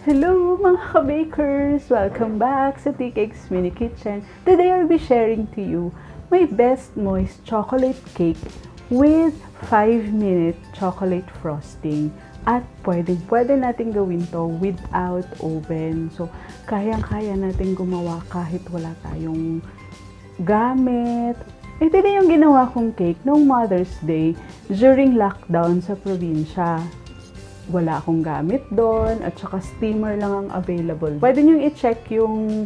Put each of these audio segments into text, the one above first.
Hello mga ka-bakers! Welcome back sa TK's Mini Kitchen. Today I'll be sharing to you my best moist chocolate cake with 5-minute chocolate frosting. At pwede natin gawin to without oven. So, kayang-kaya natin gumawa kahit wala tayong gamit. Ito din yung ginawa kong cake noong Mother's Day during lockdown sa probinsya. Wala akong gamit doon at saka steamer lang ang available. Pwede nyo i-check yung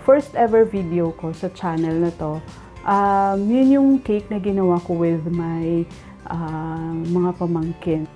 first ever video ko sa channel na to. Yun yung cake na ginawa ko with my mga pamangkin.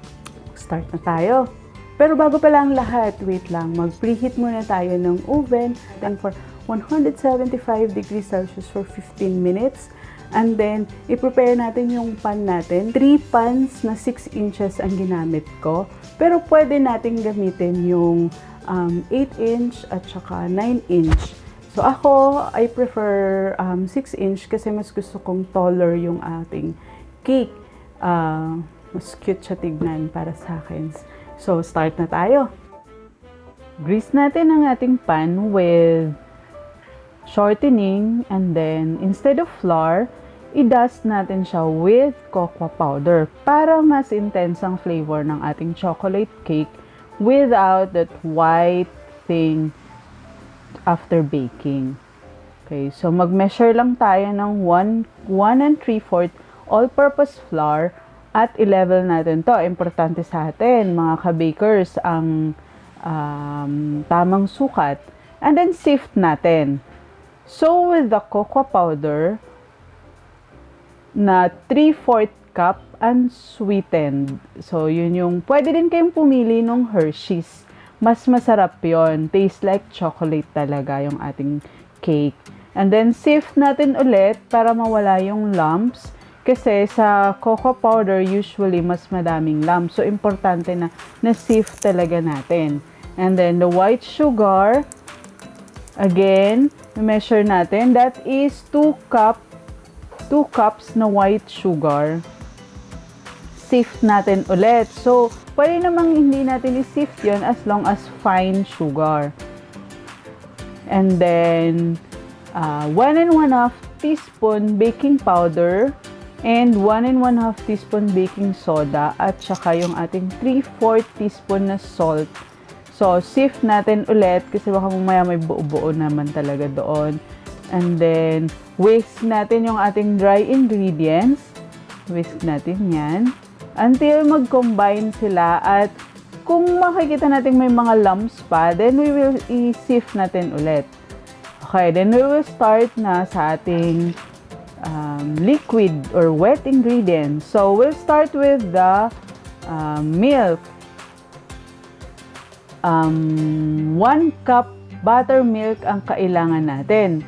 Start na tayo. Pero bago pa lang lahat, wait lang. Mag-preheat muna tayo ng oven and for 175 degrees Celsius for 15 minutes. And then, i-prepare natin yung pan natin. 3 pans na 6 inches ang ginamit ko. Pero pwede natin gamitin yung 8 inch at saka 9 inch. So ako, I prefer 6 inch kasi mas gusto kong taller yung ating cake. Mas cute siya tignan para sa akin. So, start na tayo. Grease natin ang ating pan with shortening, and then instead of flour, i-dust natin siya with cocoa powder para mas intense ang flavor ng ating chocolate cake without that white thing after baking. Okay, so mag-measure lang tayo ng 1 3/4 all-purpose flour at i-level natin to. Importante sa atin, mga ka-bakers, ang tamang sukat. And then sift natin. So, with the cocoa powder na 3/4 cup unsweetened. So, yun yung, pwede din kayong pumili ng Hershey's. Mas masarap yon. Tastes like chocolate talaga yung ating cake. And then, sift natin ulit para mawala yung lumps. Kasi sa cocoa powder, usually mas madaming lumps. So, importante na na-sift talaga natin. And then, the white sugar, again, measure natin. That is 2 cups na white sugar. Sift natin ulit. So, pwede namang hindi natin i-sift yun as long as fine sugar. And then, 1 1/2 teaspoon baking powder and 1 1/2 teaspoon baking soda at saka yung ating 3/4 teaspoon na salt. So, sift natin ulit kasi baka mamaya may buo-buo naman talaga doon. And then, whisk natin yung ating dry ingredients. Whisk natin yan. Until mag-combine sila at kung makikita natin may mga lumps pa, then we will i-sift natin ulit. Okay, then we will start na sa ating liquid or wet ingredients. So, we'll start with the milk. 1 cup buttermilk ang kailangan natin.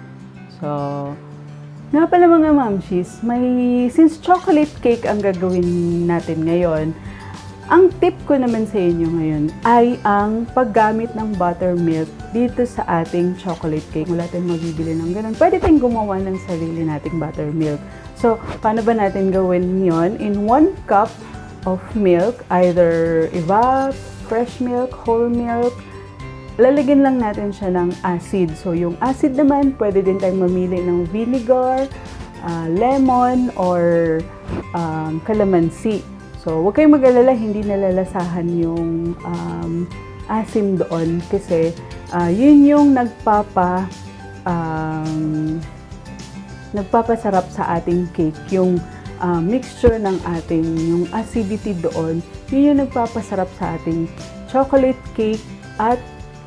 So, nga pala mga mamshis, since chocolate cake ang gagawin natin ngayon, ang tip ko naman sa inyo ngayon ay ang paggamit ng buttermilk dito sa ating chocolate cake. Wala tayong mabibili ng ganun. Pwede tayong gumawa ng sarili nating buttermilk. So, paano ba natin gawin yon? In 1 cup of milk, either evap, fresh milk, whole milk, lalagyan lang natin siya ng acid. So, yung acid naman, pwede din tayong mamili ng vinegar, lemon, or calamansi. So, huwag kayong mag-alala, hindi nalalasahan yung asim doon kasi yun yung nagpapasarap sa ating cake. Yung mixture ng ating, yung acidity doon, yun yung nagpapasarap sa ating chocolate cake at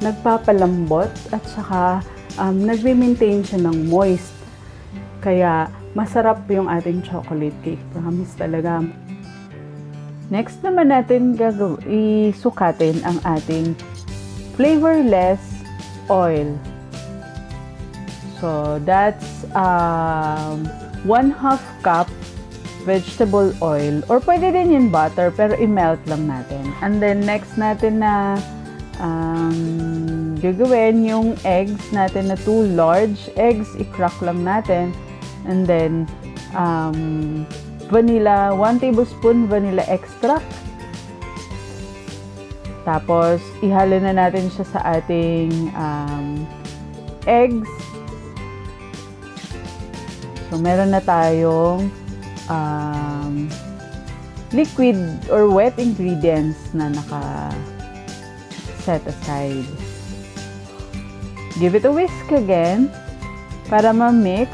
nagpapalambot at saka nagme-maintain siya ng moist. Kaya masarap yung ating chocolate cake. Promise talaga. Next naman natin isukatin ang ating flavorless oil. So that's 1/2 cup vegetable oil, or pwede din yung butter pero i-melt lang natin. And then next natin na gagawin yung eggs natin na 2 large eggs, i-crack lang natin. And then vanilla, 1 tablespoon vanilla extract. Tapos, ihalo na natin siya sa ating eggs. So, meron na tayong liquid or wet ingredients na naka-set aside. Give it a whisk again para ma-mix.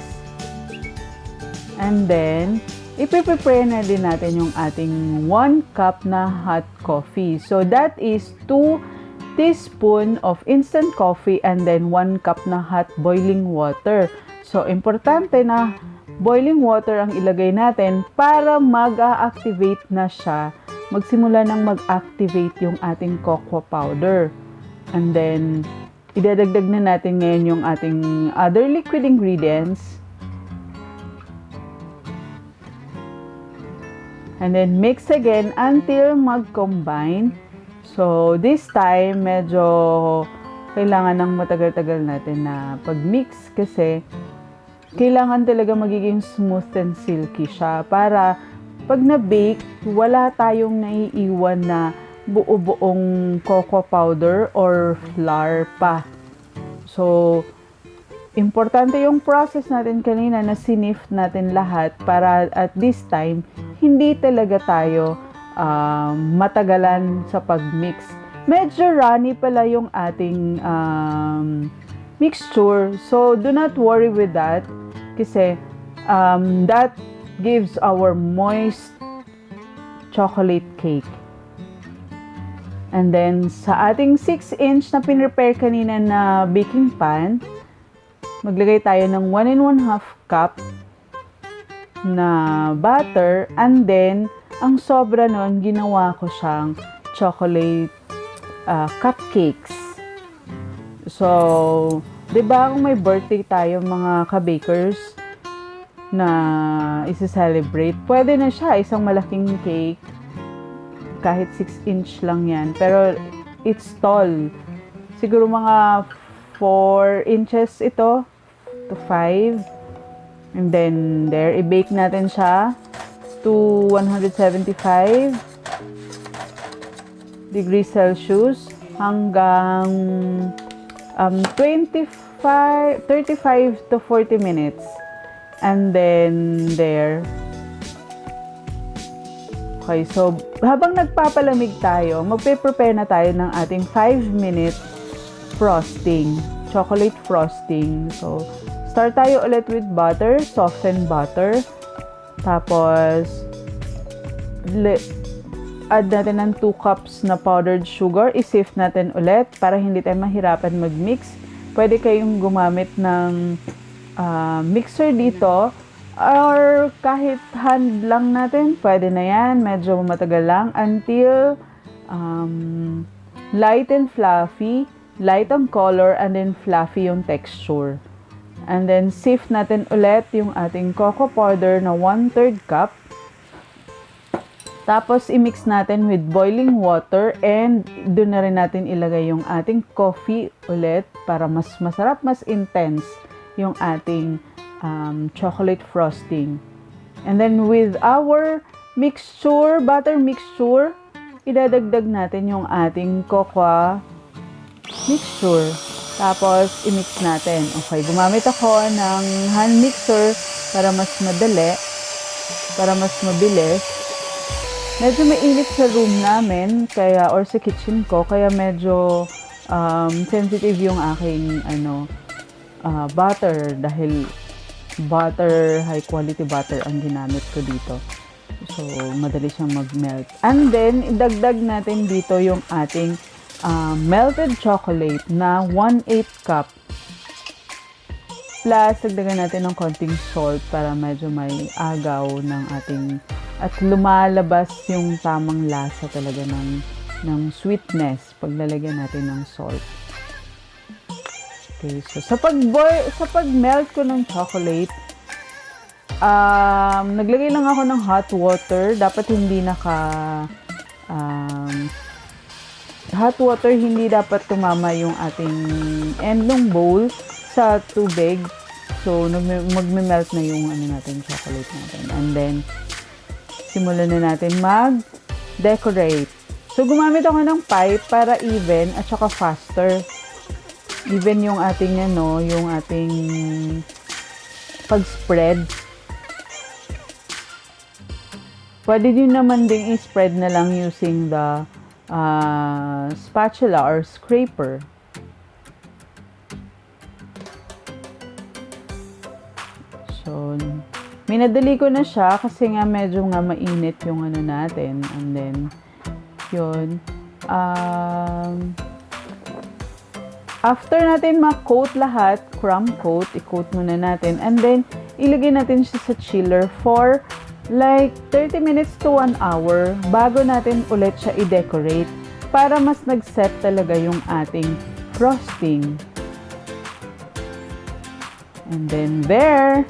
And then, ipiprepare na din natin yung ating 1 cup na hot coffee. So, that is 2 teaspoon of instant coffee and then 1 cup na hot boiling water. So, importante na boiling water ang ilagay natin para mag-activate na siya. Magsimula nang mag-activate yung ating cocoa powder. And then, idadagdag na natin ngayon yung ating other liquid ingredients. And then, mix again until mag-combine. So, this time, medyo kailangan ng matagal-tagal natin na pag-mix kasi kailangan talaga magiging smooth and silky siya para pag na-bake, wala tayong naiiwan na buo-buong cocoa powder or flour pa. So, importante yung process natin kanina na sinift natin lahat para at this time, hindi talaga tayo matagalan sa pag-mix. Medyo runny pala yung ating mixture. So, do not worry with that kasi that gives our moist chocolate cake. And then, sa ating 6-inch na pinrepare kanina na baking pan, maglagay tayo ng 1 1/2 cup na butter, and then ang sobra nun, ginawa ko siyang chocolate cupcakes. So, 'di ba kung may birthday tayo mga ka-bakers na isi-celebrate, pwede na siya isang malaking cake kahit 6-inch lang 'yan. Pero it's tall. Siguro mga 4 inches ito to 5. And then, there, i-bake natin siya to 175 degrees Celsius hanggang 35 to 40 minutes. And then, there. Okay, so, habang nagpapalamig tayo, magpe-prepare na tayo ng ating 5-minute frosting, chocolate frosting. So, start tayo ulit with butter, softened butter. Tapos, add natin ng 2 cups na powdered sugar. I-sift natin ulit para hindi tayo mahirapan mag-mix. Pwede kayong gumamit ng mixer dito or kahit hand lang natin. Pwede na yan. Medyo matagal lang until light and fluffy. Light ang color and then fluffy yung texture. And then, sift natin ulit yung ating cocoa powder na 1/3 cup. Tapos, i-mix natin with boiling water and doon na rin natin ilagay yung ating coffee ulit para mas masarap, mas intense yung ating chocolate frosting. And then, with our mixture, butter mixture, idadagdag natin yung ating cocoa mixture. Tapos, i-mix natin. Okay, gumamit ako ng hand mixer para mas madali, para mas mabilis. Medyo mainit sa room namin, kaya, or sa kitchen ko, kaya medyo sensitive yung aking butter dahil butter, high quality butter ang ginamit ko dito. So, madali siyang mag-melt. And then, idagdag natin dito yung ating melted chocolate na 1/8 cup. Plus, dagdagan natin ng konting salt para medyo may agaw ng ating at lumalabas yung tamang lasa talaga ng sweetness pag lalagyan natin ng salt. Okay, so sa pag-melt ko ng chocolate, naglagay lang ako ng hot water. Dapat hindi hot water, hindi dapat tumama yung ating end ng bowl sa tubig. So, magme-melt na yung natin, chocolate natin. And then, simulan na natin mag-decorate. So, gumamit ako ng pipe para even at saka faster. Even yung ating, yung ating pag-spread. Pwede din naman ding i-spread na lang using the spatula or scraper. So, minadali ko na siya kasi nga medyo nga mainit yung natin. And then, yun. After natin ma-coat lahat, crumb coat, i-coat muna natin. And then, ilagay natin siya sa chiller for like 30 minutes to 1 hour bago natin ulit siya i-decorate para mas nag-set talaga yung ating frosting. And then there,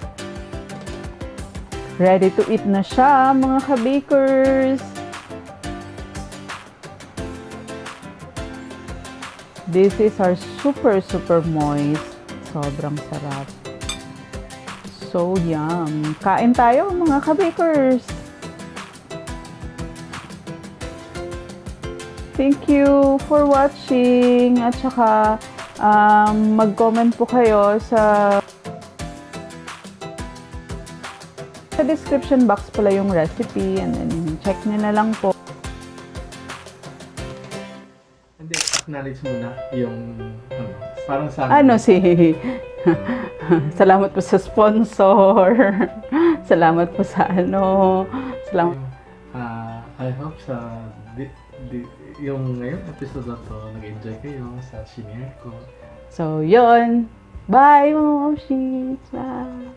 ready to eat na siya mga ka-bakers. This is our super moist. Sobrang sarap. So yum. Kain tayo mga ka-bakers. Thank you for watching. At saka mag-comment po kayo sa description box pala yung recipe. And then check nyo na lang po. Hindi, acknowledge muna yung parang sa salamat po sa sponsor. Salamat po sa salamat. I hope sa yung ngayong episode na to, nag-enjoy kayo sa shinare ko. So, yun. Bye, mga Momshies. Bye.